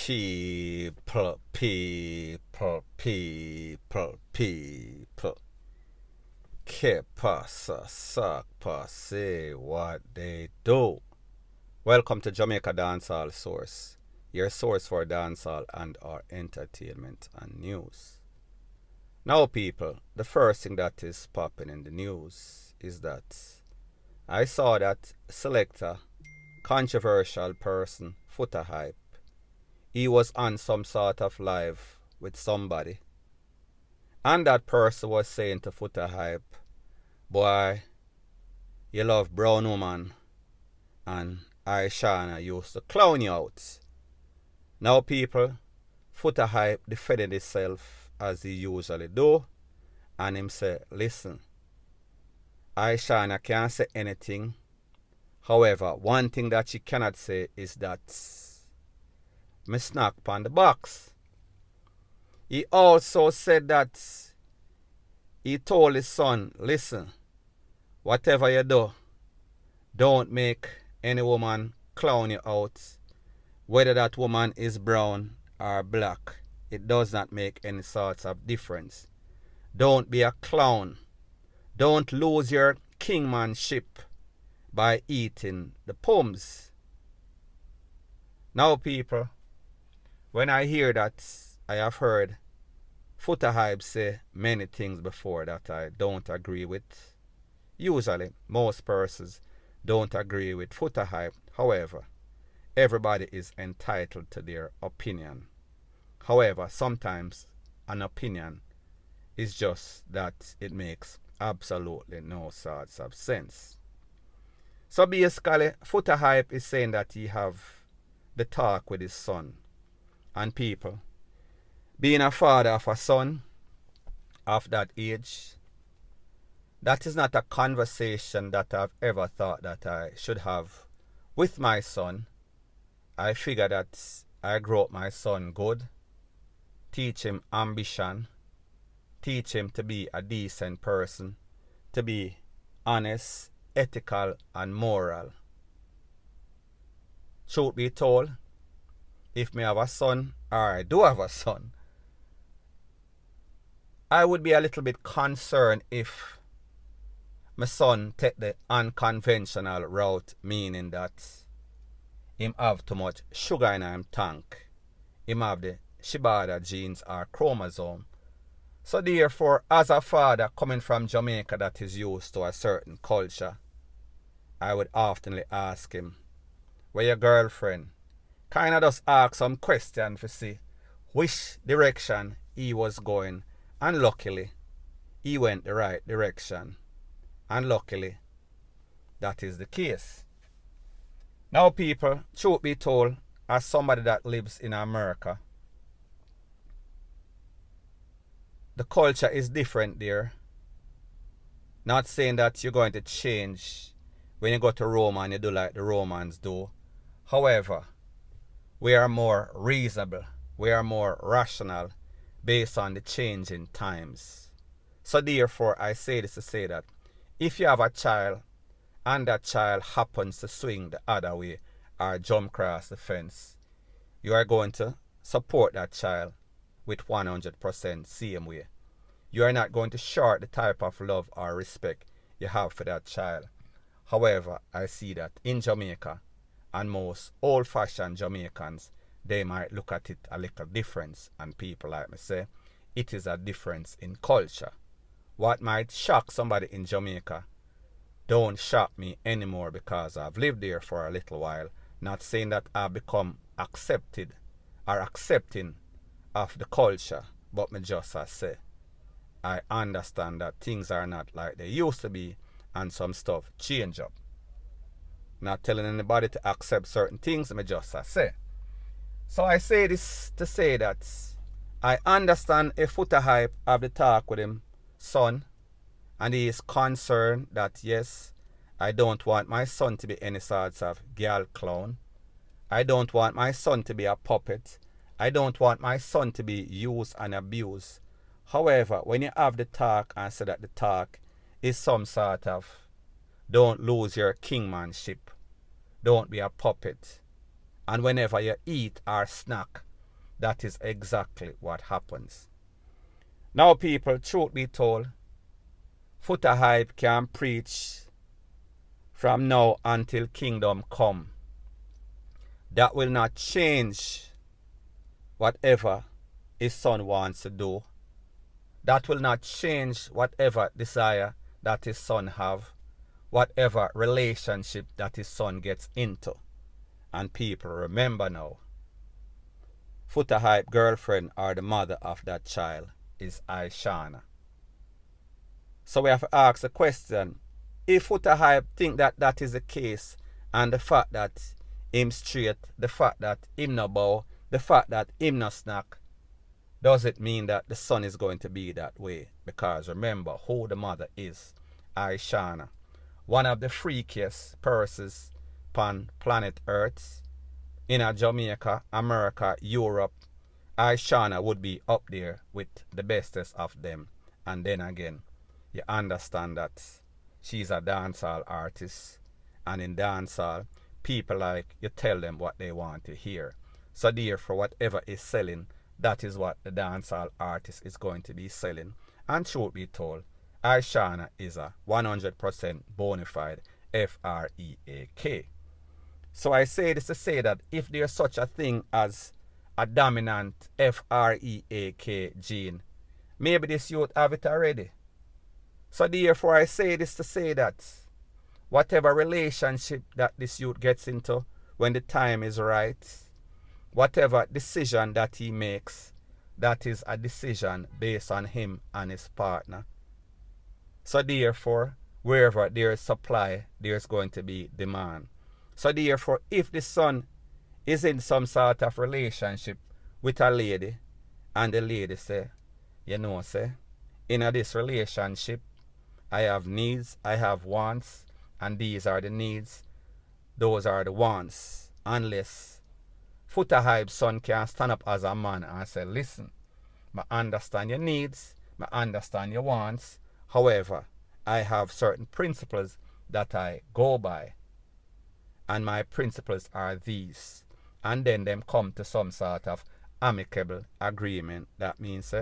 People. Que pasa, suck, say what they do. Welcome to Jamaica Dancehall Source, your source for dancehall and our entertainment and news. Now, people, the first thing that is popping in the news is that I saw that selector, controversial person, FOOTA-Hype, he was on some sort of live with somebody. And that person was saying to FOOTA-Hype, boy, you love brown woman and Shana used to clown you out. Now people, FOOTA-Hype defended himself as he usually do, and him say, listen, Shana can't say anything. However, one thing that she cannot say is that me snack on the box. He also said that he told his son, listen, whatever you do, don't make any woman clown you out. Whether that woman is brown or black, it does not make any sorts of difference. Don't be a clown. Don't lose your kingmanship by eating the poems. Now people, when I hear that, I have heard FOOTA-Hype say many things before that I don't agree with. Usually, most persons don't agree with FOOTA-Hype. However, everybody is entitled to their opinion. However, sometimes an opinion is just that it makes absolutely no sorts of sense. So basically, FOOTA-Hype is saying that he have the talk with his son. And people, being a father of a son of that age, that is not a conversation that I've ever thought that I should have with my son. I figure that I grow up my son good, teach him ambition, teach him to be a decent person, to be honest, ethical, and moral. Truth be told, if me have a son, or I do have a son, I would be a little bit concerned if my son take the unconventional route, meaning that him have too much sugar in him tank. Him have the Shibata genes or chromosome. So therefore, as a father coming from Jamaica that is used to a certain culture, I would oftenly ask him, where your girlfriend? Kind of just ask some question to see which direction he was going. And luckily, he went the right direction. And luckily, that is the case. Now people, truth be told, as somebody that lives in America, the culture is different there. Not saying that you're going to change when you go to Rome and you do like the Romans do. However, we are more reasonable. We are more rational based on the changing times. So therefore, I say this to say that if you have a child and that child happens to swing the other way or jump across the fence, you are going to support that child with 100% same way. You are not going to short the type of love or respect you have for that child. However, I see that in Jamaica, and most old-fashioned Jamaicans, they might look at it a little different, and people like me say, it is a difference in culture. What might shock somebody in Jamaica don't shock me anymore because I've lived there for a little while. Not saying that I've become accepted or accepting of the culture, but me just as say, I understand that things are not like they used to be and some stuff change up. Not telling anybody to accept certain things, me just as say. So I say this to say that I understand if FOOTA-Hype have the talk with him son, and he is concerned that yes, I don't want my son to be any sorts of girl clown. I don't want my son to be a puppet. I don't want my son to be used and abused. However, when you have the talk and say that the talk is some sort of don't lose your kingmanship, don't be a puppet, and whenever you eat or snack that is exactly what happens. Now people, truth be told, FOOTA-Hype can preach from now until kingdom come. That will not change whatever his son wants to do. That will not change whatever desire that his son have, whatever relationship that his son gets into. And people, remember now, FOOTA-Hype girlfriend or the mother of that child is Aishana. So we have to ask the question, if FOOTA-Hype think that that is the case, and the fact that him straight, the fact that him no bow, the fact that him no snack, does it mean that the son is going to be that way? Because remember who the mother is, Aishana, one of the freakiest persons upon planet Earth. In Jamaica, America, Europe, Aishana would be up there with the bestest of them. And then again, you understand that she's a dancehall artist, and in dancehall, people like you tell them what they want to hear. So therefore, whatever is selling, that is what the dancehall artist is going to be selling. And truth be told, Aishana is a 100% bona fide FREAK. So I say this to say that if there's such a thing as a dominant FREAK gene, maybe this youth have it already. So therefore I say this to say that whatever relationship that this youth gets into when the time is right, whatever decision that he makes, that is a decision based on him and his partner. So therefore, wherever there is supply, there's going to be demand. So therefore, if the son is in some sort of relationship with a lady, and the lady say, you know, say, in this relationship, I have needs, I have wants, and these are the needs, those are the wants. Unless FOOTA-Hype's son can stand up as a man and say, listen, I understand your needs, I understand your wants. However, I have certain principles that I go by. And my principles are these. And then them come to some sort of amicable agreement. That means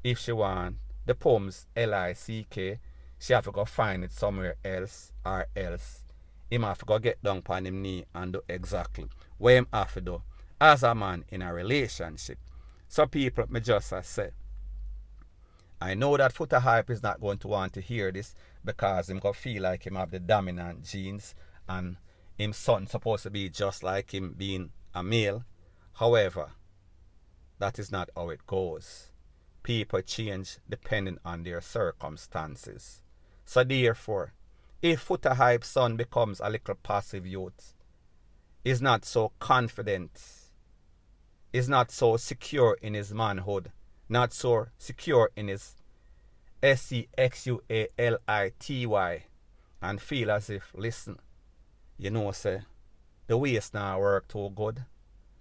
if she want the poems LICK, she have to go find it somewhere else, or else him have to go get down on him knee and do exactly what him have to do as a man in a relationship. So people, me just say, I know that FOOTA-Hype is not going to want to hear this because him go feel like him have the dominant genes and him son supposed to be just like him being a male. However, that is not how it goes. People change depending on their circumstances. So therefore, if FOOTA-Hype's son becomes a little passive youth, is not so confident, is not so secure in his manhood, not so secure in his SEXUALITY, and feel as if, listen, you know, say, the waist now work too good,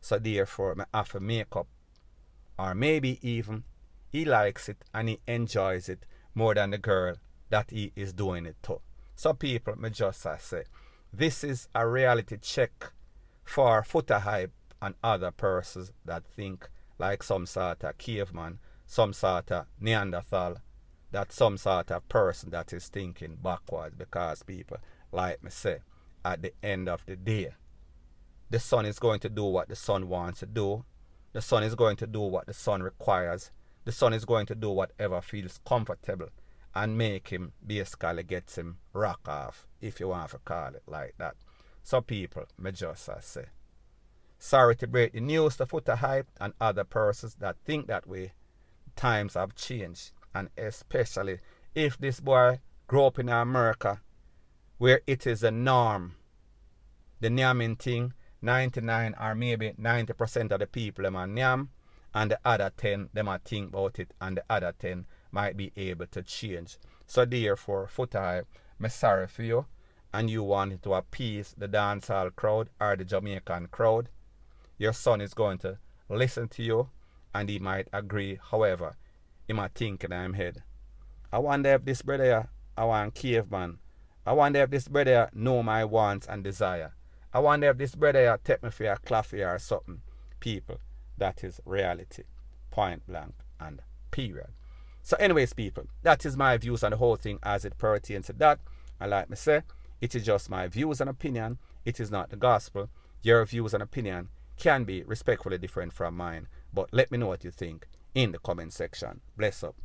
so therefore I have to make up. Or maybe even he likes it and he enjoys it more than the girl that he is doing it to. So people, me just say, this is a reality check for FOOTA-Hype and other persons that think like some sort of caveman, some sort of Neanderthal, that some sort of person that is thinking backwards. Because people, like me say, at the end of the day, the son is going to do what the son wants to do. The son is going to do what the son requires. The son is going to do whatever feels comfortable and make him basically gets him rock off, if you want to call it like that. So people, me just say, sorry to break the news to FOOTA-Hype and other persons that think that way. Times have changed, and especially if this boy grew up in America where it is a norm. The nyamming thing, 99 or maybe 90% of the people them are nyam, and the other 10 them are think about it, and the other 10 might be able to change. So therefore, FOOTA-Hype, I'm sorry for you, and you wanted to appease the dancehall crowd or the Jamaican crowd. Your son is going to listen to you, and he might agree. However, he might think in his head, I wonder if this brother here, I want caveman. I wonder if this brother here know my wants and desire. I wonder if this brother here take me for a coffee or something. People, That is reality. Point blank and period. So anyways, people, that is my views on the whole thing as it pertains to that. And like me say, it is just my views and opinion. It is not the gospel. Your views and opinion can be respectfully different from mine. But let me know what you think in the comment section. Bless up.